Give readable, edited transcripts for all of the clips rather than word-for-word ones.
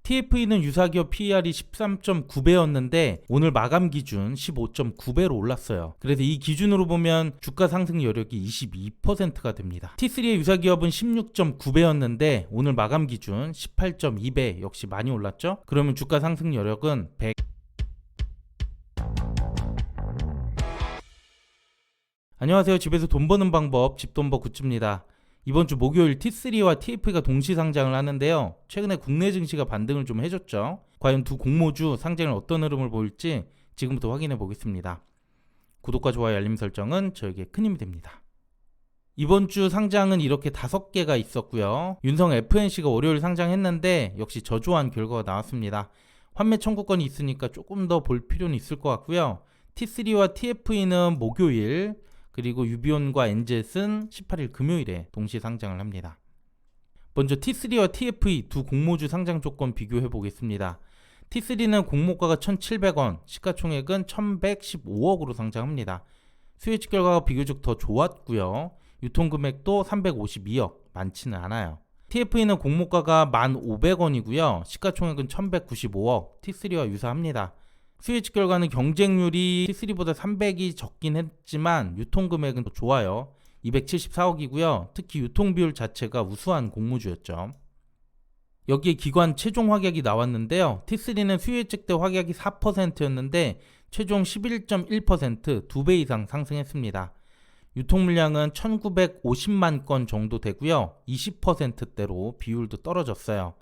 TFE는 유사기업 PER이 13.9배였는데 오늘 마감 기준 15.9배로 올랐어요. 그래서 이 기준으로 보면 주가 상승 여력이 22%가 됩니다. T3의 유사기업은 16.9배였는데 오늘 마감 기준 18.2배, 역시 많이 올랐죠? 그러면 주가 상승 여력은 100. 안녕하세요. 집에서 돈 버는 방법, 집돈버 굿즈입니다. 이번 주 목요일 T3와 TF가 동시 상장을 하는데요. 최근에 국내 증시가 반등을 좀 해줬죠. 과연 두 공모주 상장을 어떤 흐름을 보일지 지금부터 확인해 보겠습니다. 구독과 좋아요, 알림 설정은 저에게 큰 힘이 됩니다. 이번 주 상장은 이렇게 5개가 있었고요. 윤성 FNC가 월요일 상장했는데 역시 저조한 결과가 나왔습니다. 환매 청구권이 있으니까 조금 더 볼 필요는 있을 것 같고요. T3와 TFE는 목요일, 그리고 유비온과 엔젯은 18일 금요일에 동시 상장을 합니다. 먼저 T3와 TFE 두 공모주 상장 조건 비교해 보겠습니다. T3는 공모가가 1,700원, 시가총액은 1,115억으로 상장합니다. 수혜치 결과가 비교적 더 좋았고요. 유통금액도 352억, 많지는 않아요. TFE는 공모가가 1,500원이고요. 시가총액은 1,195억, T3와 유사합니다. 수혜치 결과는 경쟁률이 T3보다 300이 적긴 했지만 유통금액은 더 좋아요. 274억이고요. 특히 유통비율 자체가 우수한 공모주였죠. 여기에 기관 최종 확약이 나왔는데요. T3는 수혜측 때 확약이 4%였는데 최종 11.1%, 2배 이상 상승했습니다. 유통물량은 1950만 건 정도 되고요. 20%대로 비율도 떨어졌어요.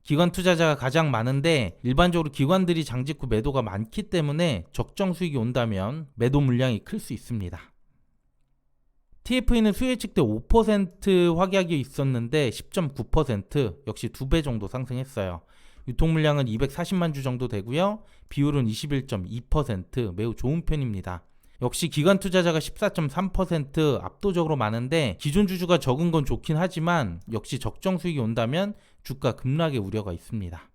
기관 투자자가 가장 많은데 일반적으로 기관들이 장직 후 매도가 많기 때문에 적정 수익이 온다면 매도 물량이 클 수 있습니다. TFE는 수혜측 때 5% 확약이 있었는데 10.9%, 역시 2배 정도 상승했어요. 유통물량은 240만 주 정도 되고요. 비율은 21.2%, 매우 좋은 편입니다. 역시 기관 투자자가 14.3% 압도적으로 많은데 기존 주주가 적은 건 좋긴 하지만 역시 적정 수익이 온다면 주가 급락의 우려가 있습니다.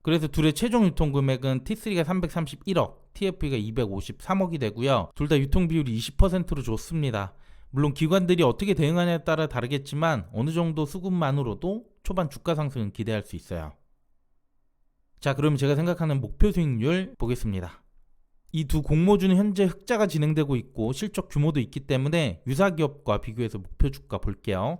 그래서 둘의 최종 유통 금액은 T3가 331억, TFE가 253억이 되고요. 둘 다 유통 비율이 20%로 좋습니다. 물론 기관들이 어떻게 대응하냐에 따라 다르겠지만 어느 정도 수급만으로도 초반 주가 상승은 기대할 수 있어요. 자, 그럼 제가 생각하는 목표 수익률 보겠습니다. 이 두 공모주는 현재 흑자가 진행되고 있고 실적 규모도 있기 때문에 유사기업과 비교해서 목표 주가 볼게요.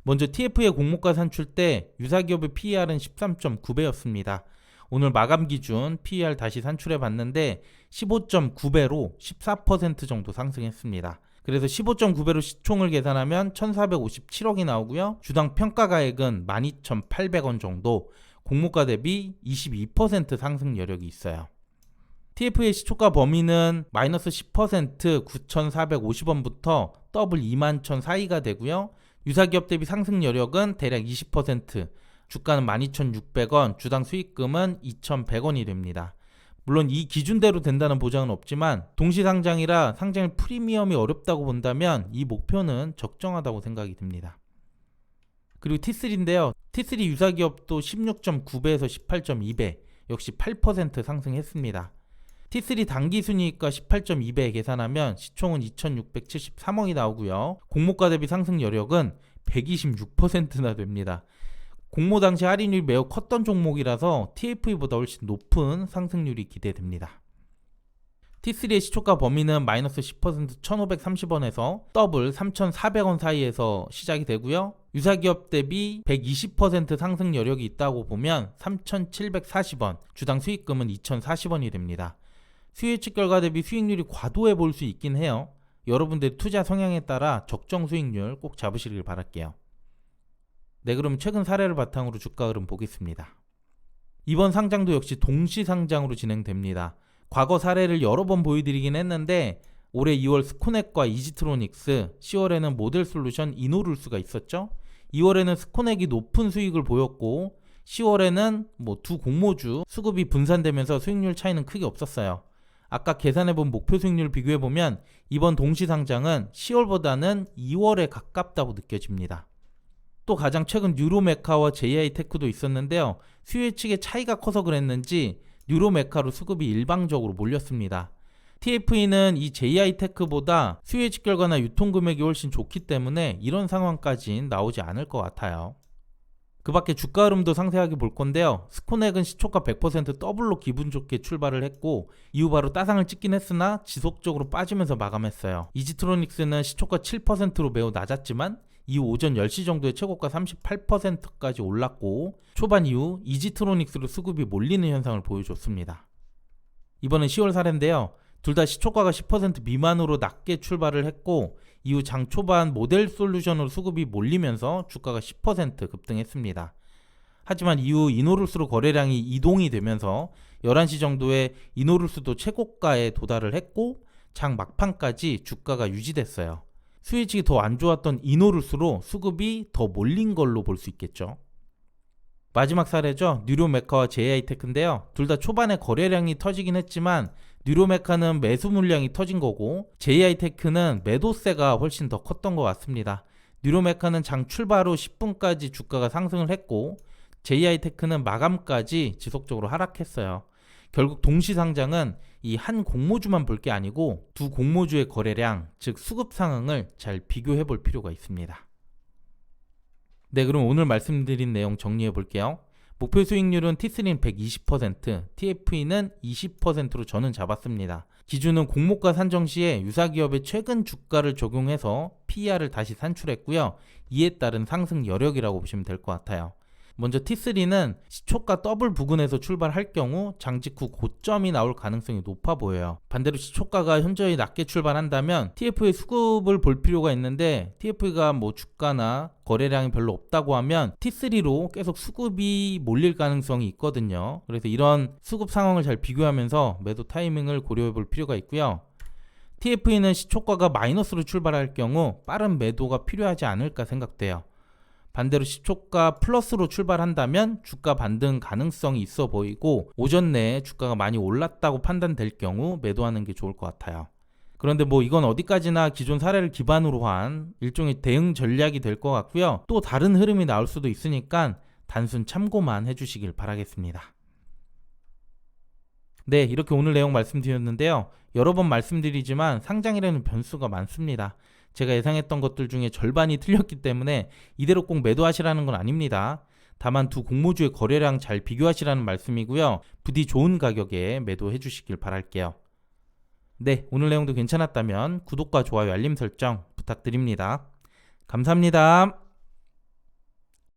먼저 TF의 공모가 산출 때 유사기업의 PER은 13.9배였습니다. 오늘 마감 기준 PER 다시 산출해 봤는데 15.9배로 14% 정도 상승했습니다. 그래서 15.9배로 시총을 계산하면 1,457억이 나오고요. 주당 평가가액은 12,800원 정도, 공모가 대비 22% 상승 여력이 있어요. TF의 시초가 범위는 마이너스 10% 9,450원부터 더블 21,000 사이가 되고요. 유사기업 대비 상승 여력은 대략 20%, 주가는 12,600원, 주당 수익금은 2,100원이 됩니다. 물론 이 기준대로 된다는 보장은 없지만 동시상장이라 상장 프리미엄이 어렵다고 본다면 이 목표는 적정하다고 생각이 듭니다. 그리고 T3인데요. T3 유사기업도 16.9배에서 18.2배, 역시 8% 상승했습니다. T3 당기순이익과 18.2배 계산하면 시총은 2,673억이 나오고요. 공모가 대비 상승 여력은 126%나 됩니다. 공모 당시 할인율이 매우 컸던 종목이라서 TFE보다 훨씬 높은 상승률이 기대됩니다. T3의 시초가 범위는 마이너스 10% 1,530원에서 더블 3,400원 사이에서 시작이 되고요. 유사기업 대비 120% 상승 여력이 있다고 보면 3,740원, 주당 수익금은 2,040원이 됩니다. 수혜측 결과 대비 수익률이 과도해 볼 수 있긴 해요. 여러분들의 투자 성향에 따라 적정 수익률 꼭 잡으시길 바랄게요. 네, 그럼 최근 사례를 바탕으로 주가 흐름 보겠습니다. 이번 상장도 역시 동시 상장으로 진행됩니다. 과거 사례를 여러 번 보여드리긴 했는데 올해 2월 스코넥과 이지트로닉스, 10월에는 모델솔루션 이노룰스가 있었죠. 2월에는 스코넥이 높은 수익을 보였고 10월에는 두 공모주 수급이 분산되면서 수익률 차이는 크게 없었어요. 아까 계산해본 목표 수익률을 비교해보면 이번 동시상장은 10월보다는 2월에 가깝다고 느껴집니다. 또 가장 최근 뉴로메카와 JI테크도 있었는데요. 수혜측의 차이가 커서 그랬는지 뉴로메카로 수급이 일방적으로 몰렸습니다. TFE는 이 JI테크보다 수혜측 결과나 유통금액이 훨씬 좋기 때문에 이런 상황까지는 나오지 않을 것 같아요. 그 밖에 주가 흐름도 상세하게 볼 건데요. 스코넥은 시초가 100% 더블로 기분 좋게 출발을 했고 이후 바로 따상을 찍긴 했으나 지속적으로 빠지면서 마감했어요. 이지트로닉스는 시초가 7%로 매우 낮았지만 이후 오전 10시 정도에 최고가 38%까지 올랐고 초반 이후 이지트로닉스로 수급이 몰리는 현상을 보여줬습니다. 이번엔 10월 사례인데요. 둘 다 시초가가 10% 미만으로 낮게 출발을 했고 이후 장 초반 모델 솔루션으로 수급이 몰리면서 주가가 10% 급등했습니다. 하지만 이후 이노룰스로 거래량이 이동이 되면서 11시 정도에 이노룰스도 최고가에 도달을 했고 장 막판까지 주가가 유지됐어요. 수익이 더 안 좋았던 이노룰스로 수급이 더 몰린 걸로 볼 수 있겠죠. 마지막 사례죠. 뉴로메카와 JI테크인데요. 둘 다 초반에 거래량이 터지긴 했지만 뉴로메카는 매수 물량이 터진 거고 JI테크는 매도세가 훨씬 더 컸던 것 같습니다. 뉴로메카는 장 출발 후 10분까지 주가가 상승을 했고 JI테크는 마감까지 지속적으로 하락했어요. 결국 동시상장은 이 한 공모주만 볼 게 아니고 두 공모주의 거래량, 즉 수급 상황을 잘 비교해 볼 필요가 있습니다. 네, 그럼 오늘 말씀드린 내용 정리해 볼게요. 목표 수익률은 T3는 120%, TFE는 20%로 저는 잡았습니다. 기준은 공모가 산정 시에 유사기업의 최근 주가를 적용해서 PER을 다시 산출했고요. 이에 따른 상승 여력이라고 보시면 될 것 같아요. 먼저 T3는 시초가 더블 부근에서 출발할 경우 장 직후 고점이 나올 가능성이 높아 보여요. 반대로 시초가가 현저히 낮게 출발한다면 TF의 수급을 볼 필요가 있는데 TF가 주가나 거래량이 별로 없다고 하면 T3로 계속 수급이 몰릴 가능성이 있거든요. 그래서 이런 수급 상황을 잘 비교하면서 매도 타이밍을 고려해 볼 필요가 있고요. TFE는 시초가가 마이너스로 출발할 경우 빠른 매도가 필요하지 않을까 생각돼요. 반대로 시초가 플러스로 출발한다면 주가 반등 가능성이 있어 보이고 오전 내에 주가가 많이 올랐다고 판단될 경우 매도하는 게 좋을 것 같아요. 그런데 이건 어디까지나 기존 사례를 기반으로 한 일종의 대응 전략이 될 것 같고요. 또 다른 흐름이 나올 수도 있으니까 단순 참고만 해주시길 바라겠습니다. 네, 이렇게 오늘 내용 말씀드렸는데요. 여러 번 말씀드리지만 상장이라는 변수가 많습니다. 제가 예상했던 것들 중에 절반이 틀렸기 때문에 이대로 꼭 매도하시라는 건 아닙니다. 다만 두 공모주의 거래량 잘 비교하시라는 말씀이고요. 부디 좋은 가격에 매도해 주시길 바랄게요. 네, 오늘 내용도 괜찮았다면 구독과 좋아요, 알림 설정 부탁드립니다. 감사합니다.